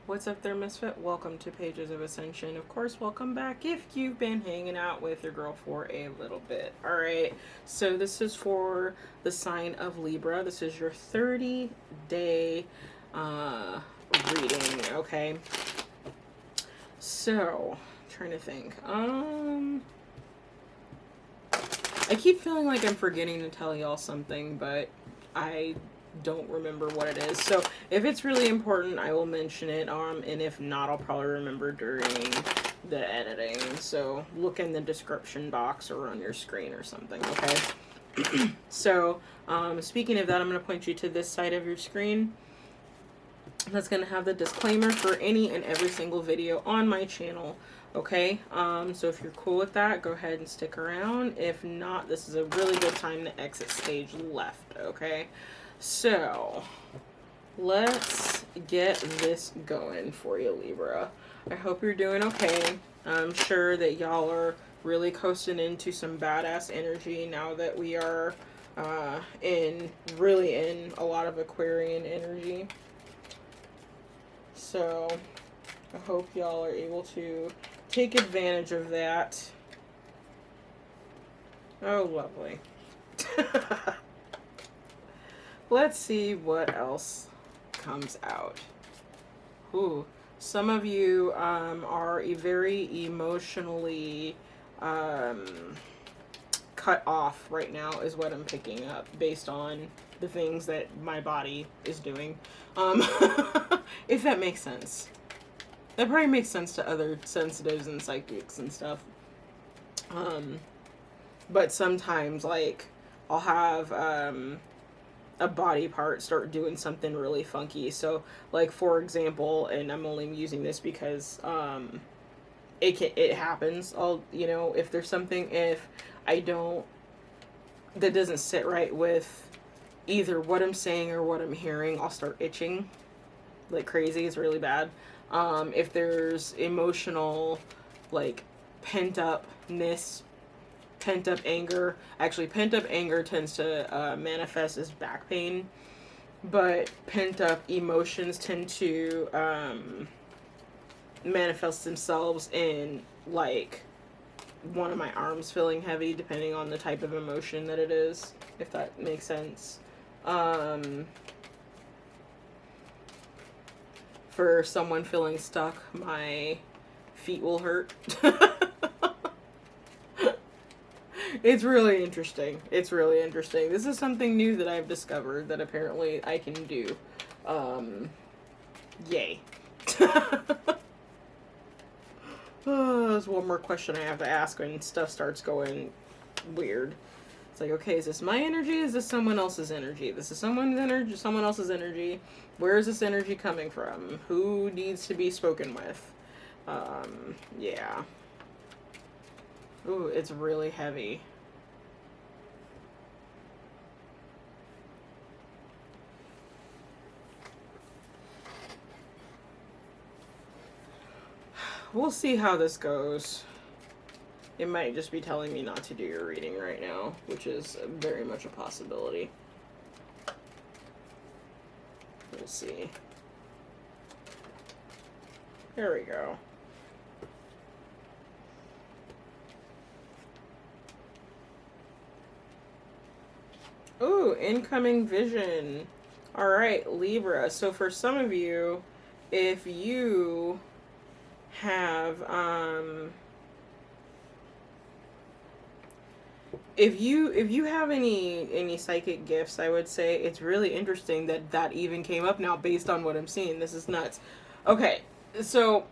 What's up there, Misfit? Welcome to Pages of Ascension. Of course, welcome back if you've been hanging out with your girl for a little bit. Alright, so this is for the sign of Libra. This is your 30-day reading, okay? So, I'm trying to think. I keep feeling like I'm forgetting to tell y'all something, but I don't remember what it is. So if it's really important, I will mention it. And if not, I'll probably remember during the editing. So look in the description box or on your screen or something, okay? So speaking of that, I'm going to point you to this side of your screen. That's going to have the disclaimer for any and every single video on my channel. Okay, so if you're cool with that, go ahead and stick around. If not, this is a really good time to exit stage left, okay? So, let's get this going for you, Libra. I hope you're doing okay. I'm sure that y'all are really coasting into some badass energy now that we are really in a lot of Aquarian energy. So, I hope y'all are able to take advantage of that. Oh, lovely. Let's see what else comes out. Ooh, some of you are very emotionally cut off right now is what I'm picking up based on the things that my body is doing. If that makes sense. That probably makes sense to other sensitives and psychics and stuff. But sometimes, like, I'll have a body part start doing something really funky. So, like, for example, and I'm only using this because it happens. You know, if there's something, if I don't, that doesn't sit right with either what I'm saying or what I'm hearing, I'll start itching like crazy. It's really bad. If there's emotional, like, pent-upness, pent-up anger. Actually, pent-up anger tends to manifest as back pain, but pent-up emotions tend to manifest themselves in, like, one of my arms feeling heavy, depending on the type of emotion that it is, if that makes sense. For someone feeling stuck, my feet will hurt. It's really interesting. It's really interesting. This is something new that I've discovered that apparently I can do. Yay. There's one more question I have to ask when stuff starts going weird. It's like, okay, is this my energy? Is this someone else's energy? This is someone's energy, someone else's energy. Where is this energy coming from? Who needs to be spoken with? Yeah. Ooh, it's really heavy. We'll see how this goes. It might just be telling me not to do your reading right now, which is very much a possibility. We'll see. There we go. Ooh, incoming vision. All right, Libra. So for some of you, if you have if you have any psychic gifts, I would say it's really interesting that that even came up now based on what I'm seeing. This is nuts. Okay, so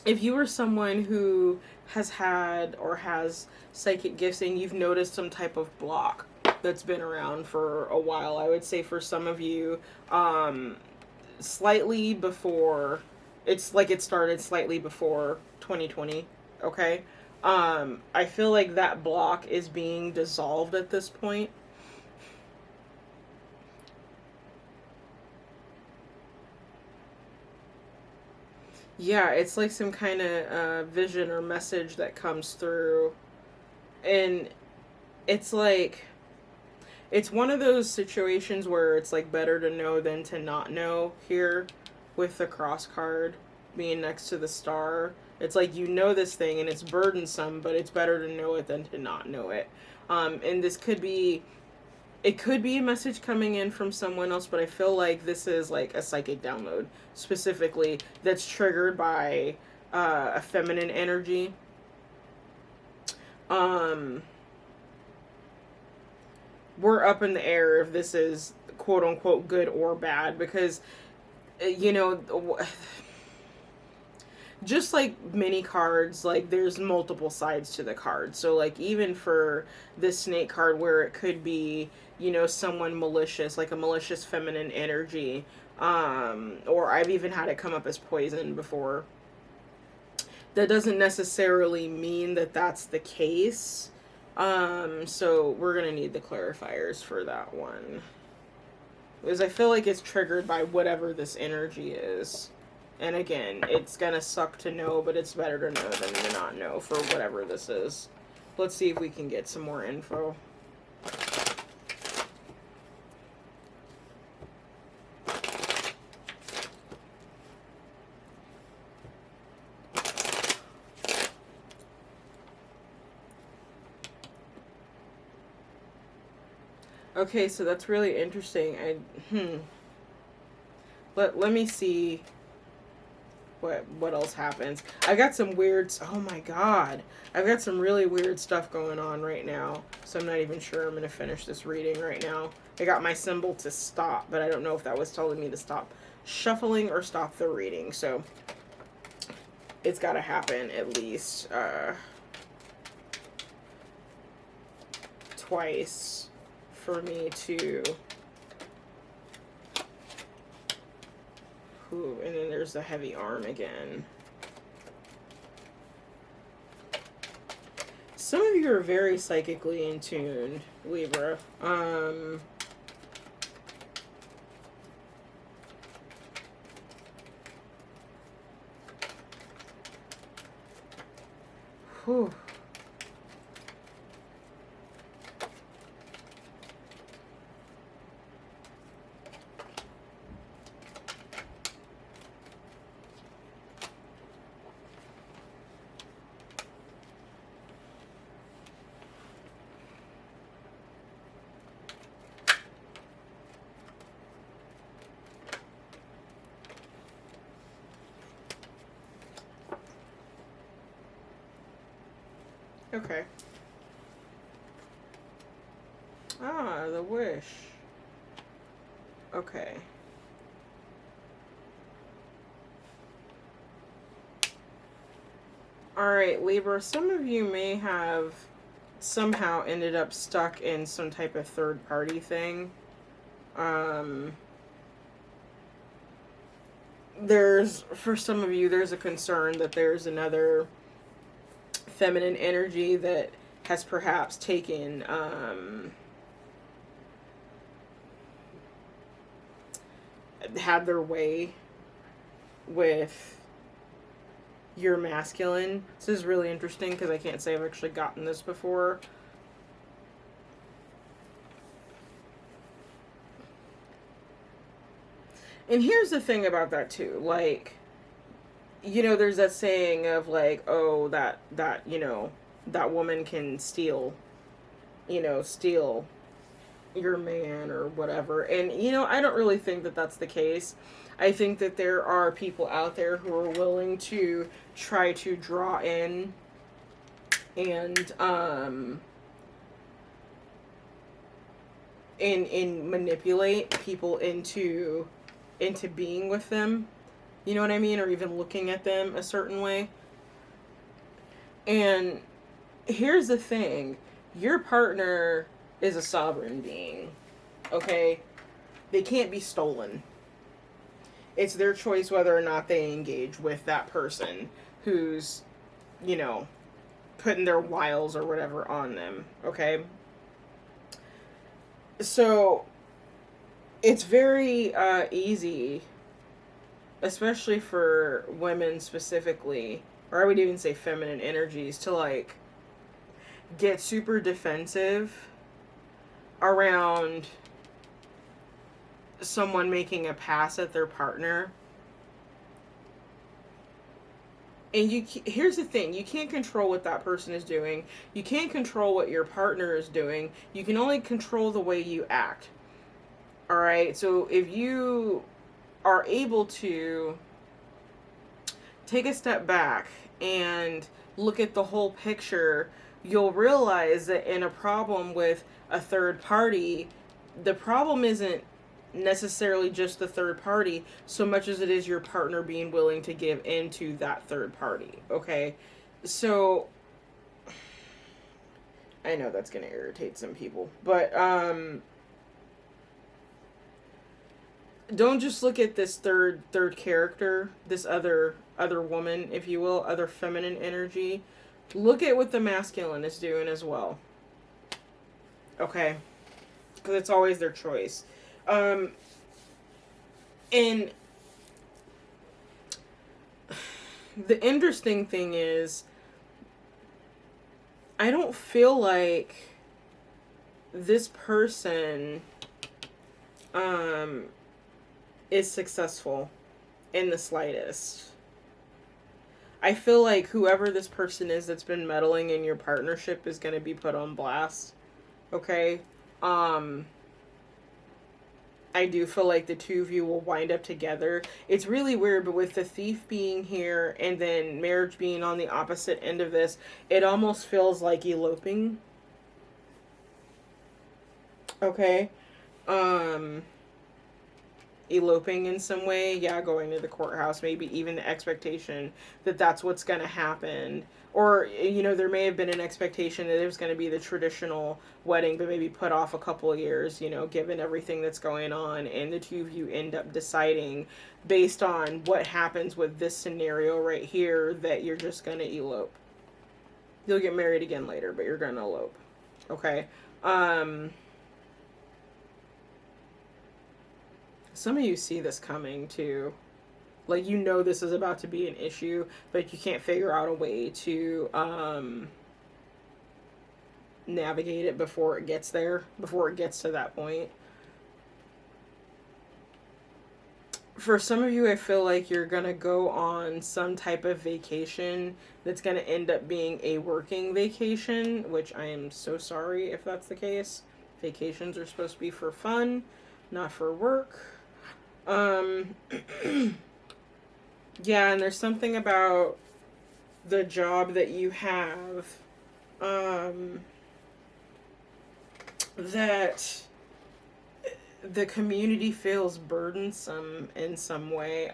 if you are someone who has had or has psychic gifts and you've noticed some type of block that's been around for a while, I would say for some of you, slightly before, it's like it started slightly before 2020, Okay? I feel like that block is being dissolved at this point. Yeah, it's like some kind of vision or message that comes through. And it's like, it's one of those situations where it's like better to know than to not know here with the cross card being next to the star. It's like you know this thing and it's burdensome, but it's better to know it than to not know it. And this could be, it could be a message coming in from someone else, but I feel like this is like a psychic download specifically that's triggered by a feminine energy. Um, we're up in the air if this is quote unquote good or bad, because you know, just like many cards, like there's multiple sides to the card. So like even for this snake card where it could be, you know, someone malicious, like a malicious feminine energy, or I've even had it come up as poison before. That doesn't necessarily mean that that's the case. So we're gonna need the clarifiers for that one, because I feel like it's triggered by whatever this energy is. And again, it's gonna suck to know, but it's better to know than to not know for whatever this is. Let's see if we can get some more info. Okay, so that's really interesting. Let me see what else happens. I got some weird, oh my god, I've got some really weird stuff going on right now, so I'm not even sure I'm gonna finish this reading right now. I got my symbol to stop, but I don't know if that was telling me to stop shuffling or stop the reading, so it's got to happen at least twice for me to. Ooh, and then there's the heavy arm again. Some of you are very psychically in tune, Libra. Whew. Okay. Ah, the wish. Okay. Alright, Libra, some of you may have somehow ended up stuck in some type of third party thing. For some of you, there's a concern that there's another feminine energy that has perhaps taken, had their way with your masculine. This is really interesting because I can't say I've actually gotten this before. And here's the thing about that too, like, you know, there's that saying of like, oh, that you know, that woman can steal, you know, steal your man or whatever. And you know, I don't really think that that's the case. I think that there are people out there who are willing to try to draw in and manipulate people into being with them. You know what I mean? Or even looking at them a certain way. And here's the thing. Your partner is a sovereign being. Okay? They can't be stolen. It's their choice whether or not they engage with that person who's you know, putting their wiles or whatever on them, okay? So it's very easy, especially for women specifically, or I would even say feminine energies, to like get super defensive around someone making a pass at their partner. And here's the thing, you can't control what that person is doing. You can't control what your partner is doing. You can only control the way you act. All right? So if you are able to take a step back and look at the whole picture, you'll realize that in a problem with a third party, the problem isn't necessarily just the third party so much as it is your partner being willing to give into that third party, okay? So I know that's going to irritate some people, but don't just look at this third character, this other woman, if you will, other feminine energy. Look at what the masculine is doing as well, okay? Because it's always their choice. And the interesting thing is, I don't feel like this person is successful in the slightest. I feel like whoever this person is that's been meddling in your partnership is going to be put on blast. Okay? I do feel like the two of you will wind up together. It's really weird, but with the thief being here and then marriage being on the opposite end of this, it almost feels like eloping. Okay? Eloping in some way, yeah, going to the courthouse, maybe even the expectation that that's what's going to happen. Or, you know, there may have been an expectation that it was going to be the traditional wedding, but maybe put off a couple of years, you know, given everything that's going on. And the two of you end up deciding, based on what happens with this scenario right here, that you're just going to elope. You'll get married again later, but you're going to elope. Okay? Some of you see this coming, too. Like, you know this is about to be an issue, but you can't figure out a way to navigate it before it gets there, before it gets to that point. For some of you, I feel like you're going to go on some type of vacation that's going to end up being a working vacation, which I am so sorry if that's the case. Vacations are supposed to be for fun, not for work. Yeah, and there's something about the job that you have that the community feels burdensome in some way.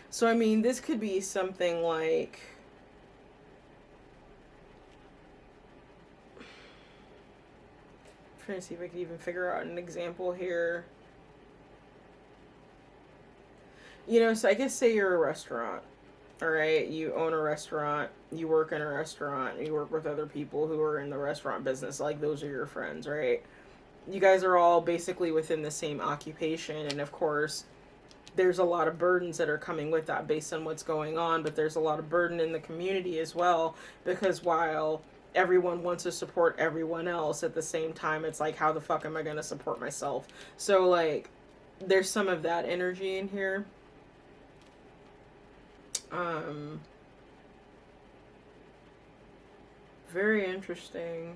So I mean, this could be something like, I'm trying to see if I can even figure out an example here. You know, so I guess say you're a restaurant, all right? You own a restaurant, you work in a restaurant, you work with other people who are in the restaurant business, like those are your friends, right? You guys are all basically within the same occupation, and of course, there's a lot of burdens that are coming with that based on what's going on, but there's a lot of burden in the community as well, because while everyone wants to support everyone else, at the same time, it's like, how the fuck am I going to support myself? So, like, there's some of that energy in here. Very interesting.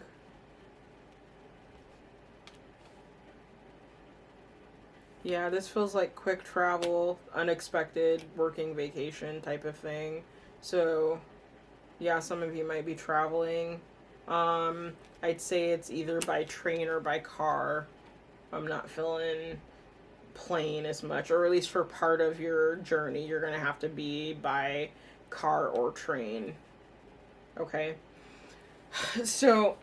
Yeah, this feels like quick travel, unexpected working vacation type of thing. So, yeah, some of you might be traveling. I'd say it's either by train or by car. I'm not feeling plane as much, or at least for part of your journey, you're going to have to be by car or train. Okay? So,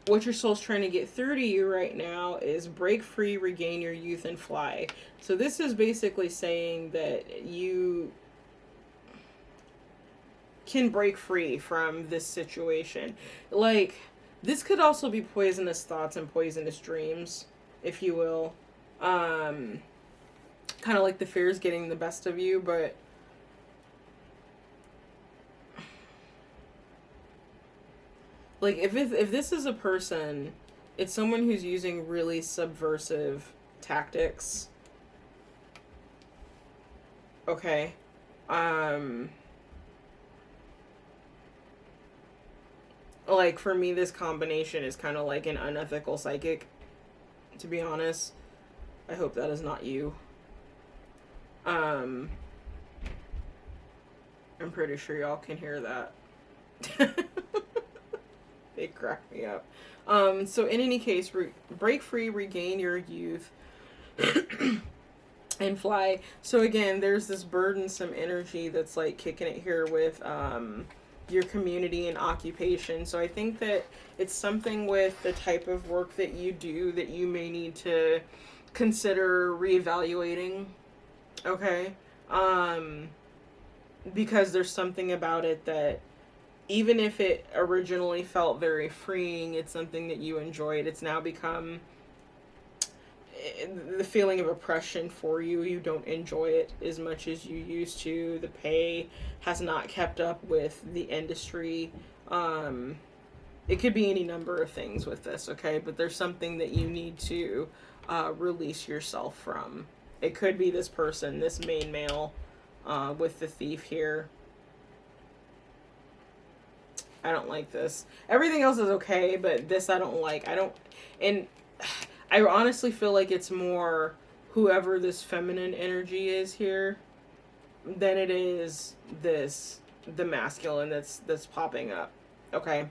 what your soul's trying to get through to you right now is break free, regain your youth, and fly. So this is basically saying that you can break free from this situation. Like, this could also be poisonous thoughts and poisonous dreams, if you will. Kind of like the fears getting the best of you, but like if this is a person, it's someone who's using really subversive tactics. Okay. Like for me this combination is kind of like an unethical psychic, to be honest. I hope that is not you. I'm pretty sure y'all can hear that. They crack me up. So in any case, break free, regain your youth, and fly. So again, there's this burdensome energy that's like kicking it here with your community and occupation. So I think that it's something with the type of work that you do that you may need to consider reevaluating. Okay. Because there's something about it that even if it originally felt very freeing, it's something that you enjoyed, it's now become the feeling of oppression for you. You don't enjoy it as much as you used to. The pay has not kept up with the industry. It could be any number of things with this, okay? But there's something that you need to release yourself from. It could be this person, this main male, with the thief here. I don't like this. Everything else is okay, but this I don't like. And I honestly feel like it's more whoever this feminine energy is here than it is the masculine that's popping up. Okay.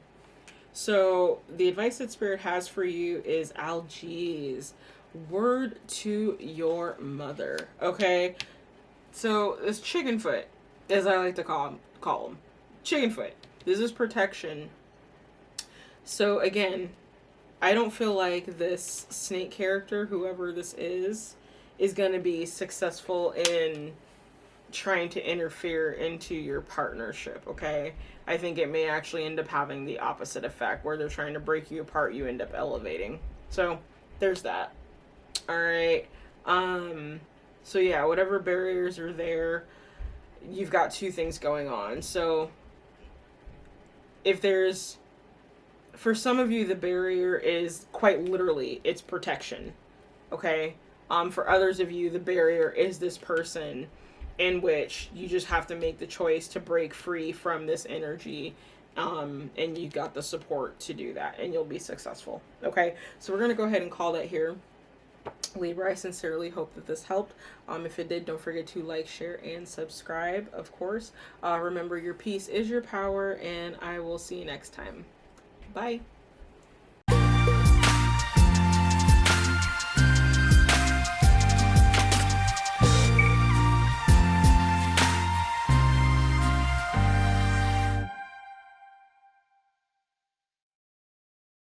So the advice that Spirit has for you is Algiers. Word to your mother. Okay. So this chicken foot, as I like to call him, chicken foot. This is protection. So again, I don't feel like this snake character, whoever this is going to be successful in trying to interfere into your partnership, okay? I think it may actually end up having the opposite effect, where they're trying to break you apart, you end up elevating. So there's that. All right. So yeah, whatever barriers are there, you've got two things going on. So if there's, for some of you, the barrier is quite literally, it's protection. Okay. For others of you, the barrier is this person, in which you just have to make the choice to break free from this energy. And you got the support to do that, and you'll be successful. Okay. So we're going to go ahead and call that here. Libra, I sincerely hope that this helped. If it did, don't forget to like, share, and subscribe, of course. Remember, your peace is your power, and I will see you next time. Bye.